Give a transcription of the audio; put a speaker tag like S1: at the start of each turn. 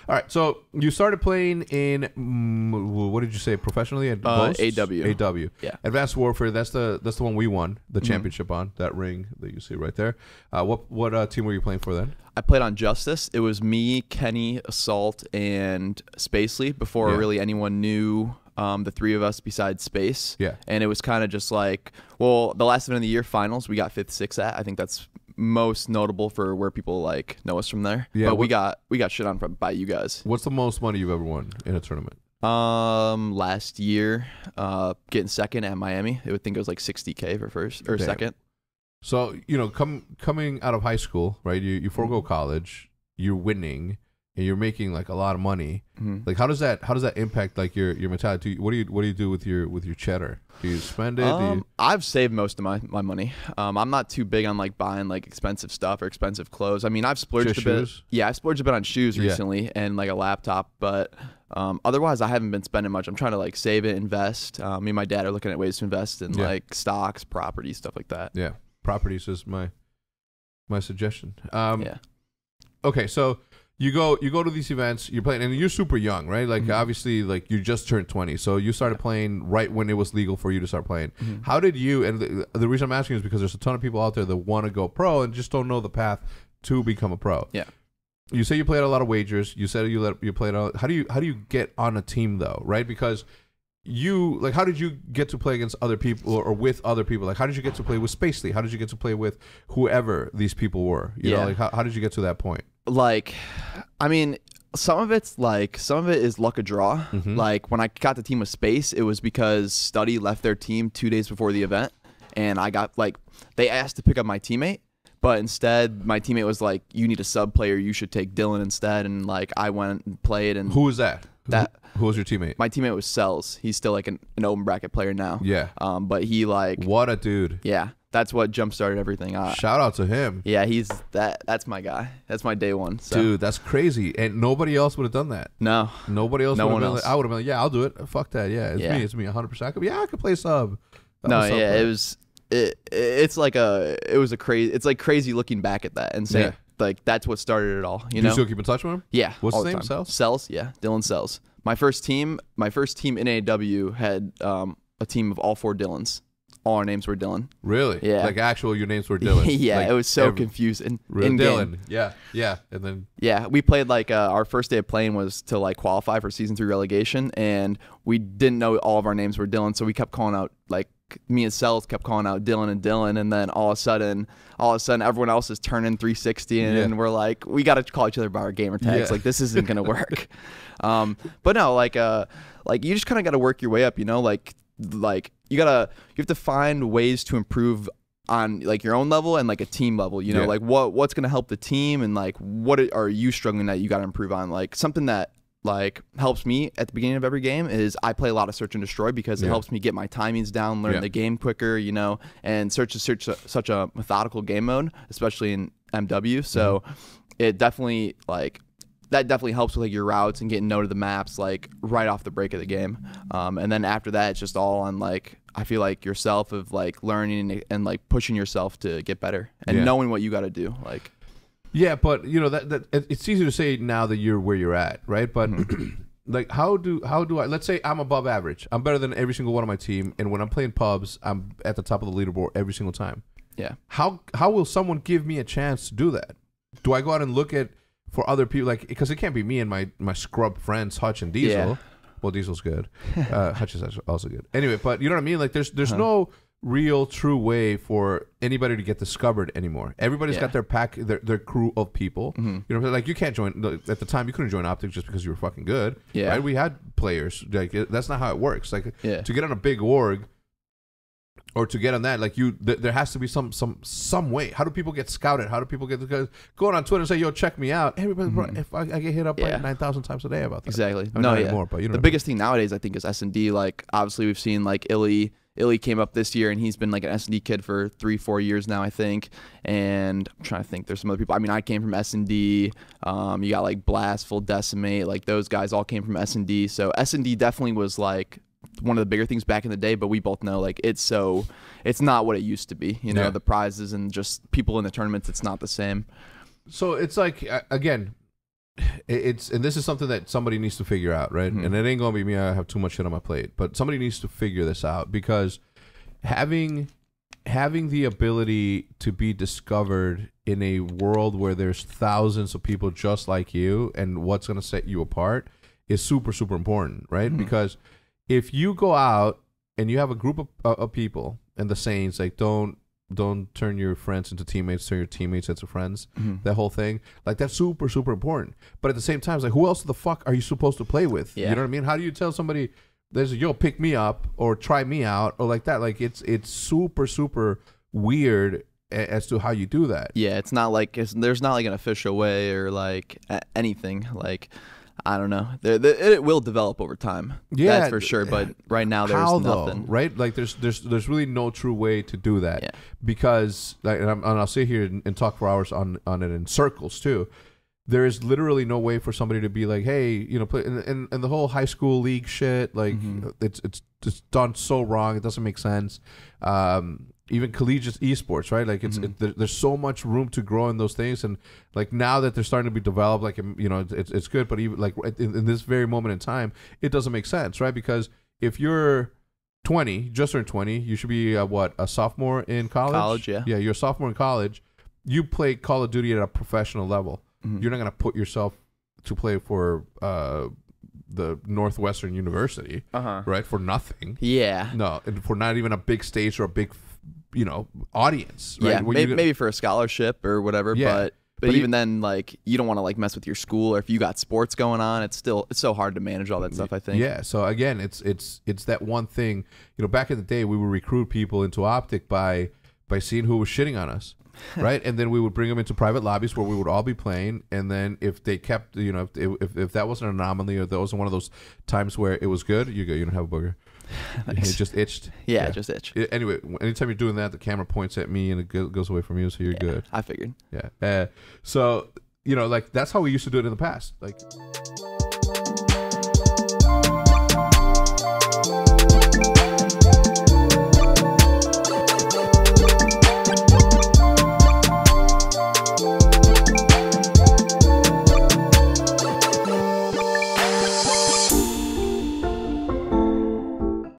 S1: All right, so you started playing in what did you say professionally at Ghosts?
S2: AW.
S1: AW.
S2: Yeah.
S1: Advanced Warfare. That's the one we won the championship on. That ring that you see right there. What team were you playing for then?
S2: I played on Justice. It was me, Kenny, Assault, and Spacely before really anyone knew the three of us besides Space.
S1: Yeah.
S2: And it was kind of just like, well, the last event of the year finals, we got 5th, 6th at. I think that's most notable for where people like know us from there. Yeah. But we got shit on by you guys.
S1: What's the most money you've ever won in a tournament?
S2: Last year, getting second at Miami. I would think it was like 60K for first or second.
S1: So, you know, coming out of high school, right? You forego college, you're winning, and you're making like a lot of money. Like, how does that impact like your mentality? What do you do with your cheddar? Do you spend it?
S2: I've saved most of my money. I'm not too big on like buying like expensive stuff or expensive clothes. I mean, I've splurged a bit. Yeah, I splurged a bit on shoes recently and like a laptop, but otherwise I haven't been spending much. I'm trying to like save it, invest. Me and my dad are looking at ways to invest in like stocks, property, stuff like that.
S1: Yeah, properties is my suggestion.
S2: Yeah.
S1: Okay, so you go to these events, you're playing, and you're super young, right? Like obviously, like you just turned 20, so you started playing right when it was legal for you to start playing. How did you? And the reason I'm asking is because there's a ton of people out there that want to go pro and just don't know the path to become a pro.
S2: Yeah.
S1: You say you played a lot of wagers. You said you played. How do you get on a team though, right? Because how did you get to play against other people or with other people? Like, how did you get to play with Spacely? How did you get to play with whoever these people were? You know, like how did you get to that point?
S2: Like, I mean, some of it is luck of draw. Like when I got the team with Space, it was because Study left their team 2 days before the event, and I got like they asked to pick up my teammate, but instead my teammate was like, "You need a sub player. You should take Dylan instead." And like I went and played. And
S1: who was that? Who was your teammate?
S2: My teammate was Cells. He's still like an open bracket player now.
S1: Yeah.
S2: But he like
S1: what a dude.
S2: Yeah. That's what jump started everything.
S1: Shout out to him.
S2: Yeah, that's my guy. That's my day one. So.
S1: Dude, that's crazy. And nobody else would have done that.
S2: No.
S1: Nobody else.
S2: No one else.
S1: I would have been like, yeah, I'll do it. Fuck that. Yeah, it's me 100%. Yeah, I could play sub.
S2: It's like crazy looking back at that and saying like that's what started it all. You know?
S1: You still keep in touch with him?
S2: Yeah.
S1: What's his name?
S2: Cells. Yeah, Dylan Cells. My first team in AW had a team of all 4 Dylans. All our names were Dylan.
S1: Really?
S2: Yeah.
S1: Like your names were Dylan.
S2: Yeah,
S1: like
S2: it was so confusing.
S1: Dylan. Yeah, yeah. And then
S2: we played like our first day of playing was to like qualify for season 3 relegation, and we didn't know all of our names were Dylan, so we kept calling out like me and Cells kept calling out Dylan, and then all of a sudden everyone else is turning 360, and we're like, we got to call each other by our gamer tags. Like this isn't gonna work. But no, like you just kind of got to work your way up, you know, like you have to find ways to improve on like your own level and like a team level, you know, like what's going to help the team, and like what are you struggling that you got to improve on. Like something that like helps me at the beginning of every game is I play a lot of search and destroy because it helps me get my timings down, learn the game quicker, you know, and search is such a methodical game mode, especially in MW. So it definitely that definitely helps with like your routes and getting know to the maps like right off the break of the game. And then after that, it's just all on like, I feel like yourself of like learning and like pushing yourself to get better and knowing what you got to do. Like,
S1: yeah, but you know that it's easy to say now that you're where you're at, right? But like, how do I? Let's say I'm above average. I'm better than every single one on my team, and when I'm playing pubs, I'm at the top of the leaderboard every single time.
S2: Yeah.
S1: How will someone give me a chance to do that? Do I go out and look at for other people, like, because it can't be me and my scrub friends Hutch and Diesel.
S2: Yeah.
S1: Well, Diesel's good. Hutch is also good. Anyway, but you know what I mean? Like, there's no real true way for anybody to get discovered anymore. Everybody's got their pack, their crew of people. You know, like you can't join at the time. You couldn't join Optic just because you were fucking good.
S2: Yeah,
S1: right? We had players. Like that's not how it works. Like to get on a big org. Or to get on that, like there has to be some way. How do people get scouted? How do people get going on Twitter and say, "Yo, check me out"? Everybody, bro, if I get hit up like 9,000 times a day about that.
S2: Exactly.
S1: I mean, not anymore, but you know
S2: the biggest thing nowadays, I think, is S&D. Like obviously, we've seen like Illy came up this year, and he's been like an S&D kid for 3-4 years now, I think. And I'm trying to think. There's some other people. I mean, I came from S&D. You got like Blast, Full Decimate. Like those guys all came from S&D. So S&D definitely was like one of the bigger things back in the day, but we both know like it's not what it used to be, you know. The prizes and just people in the tournaments, it's not the same.
S1: So it's like, again, and this is something that somebody needs to figure out, right? And it ain't gonna be me. I have too much shit on my plate, but somebody needs to figure this out, because having the ability to be discovered in a world where there's thousands of people just like you, and what's gonna set you apart is super, super important, right? Because if you go out and you have a group of people, and the sayings like don't turn your friends into teammates, turn your teammates into friends, that whole thing, like that's super, super important. But at the same time, it's like, who else the fuck are you supposed to play with? You know what I mean? How do you tell somebody there's a, yo, pick me up or try me out or like that? Like it's super, super weird as to how you do that.
S2: Yeah, it's not like there's not like an official way or like anything. Like I don't know. It will develop over time. Yeah, that's for sure. But right now, there's nothing.
S1: Though, right? Like there's really no true way to do that. Yeah. Because like, and I'll sit here and talk for hours on it in circles too. There is literally no way for somebody to be like, hey, you know, play, and the whole high school league shit. Like it's just done so wrong. It doesn't make sense. Even collegiate esports, right? Like there's so much room to grow in those things, and like now that they're starting to be developed, like you know, it's good. But even like in this very moment in time, it doesn't make sense, right? Because if you're 20, just turned 20, you should be a sophomore in college.
S2: College, yeah.
S1: Yeah, you're a sophomore in college. You play Call of Duty at a professional level. You're not gonna put yourself to play for the Northwestern University, right? For nothing.
S2: Yeah.
S1: No, and for not even a big stage or a big, you know, audience. Right?
S2: Yeah, maybe for a scholarship or whatever. Yeah. But even then, like you don't want to like mess with your school, or if you got sports going on, it's so hard to manage all that stuff, I think.
S1: Yeah. So again, it's that one thing. You know, back in the day, we would recruit people into Optic by seeing who was shitting on us. Right, and then we would bring them into private lobbies where we would all be playing, and then if they kept, you know, if that wasn't an anomaly or that wasn't one of those times where it was good, you don't have a booger. It just itched.
S2: Yeah, it just itched.
S1: Anyway, anytime you're doing that, the camera points at me and it goes away from you, so you're good.
S2: I figured.
S1: Yeah. So you know, like that's how we used to do it in the past, like.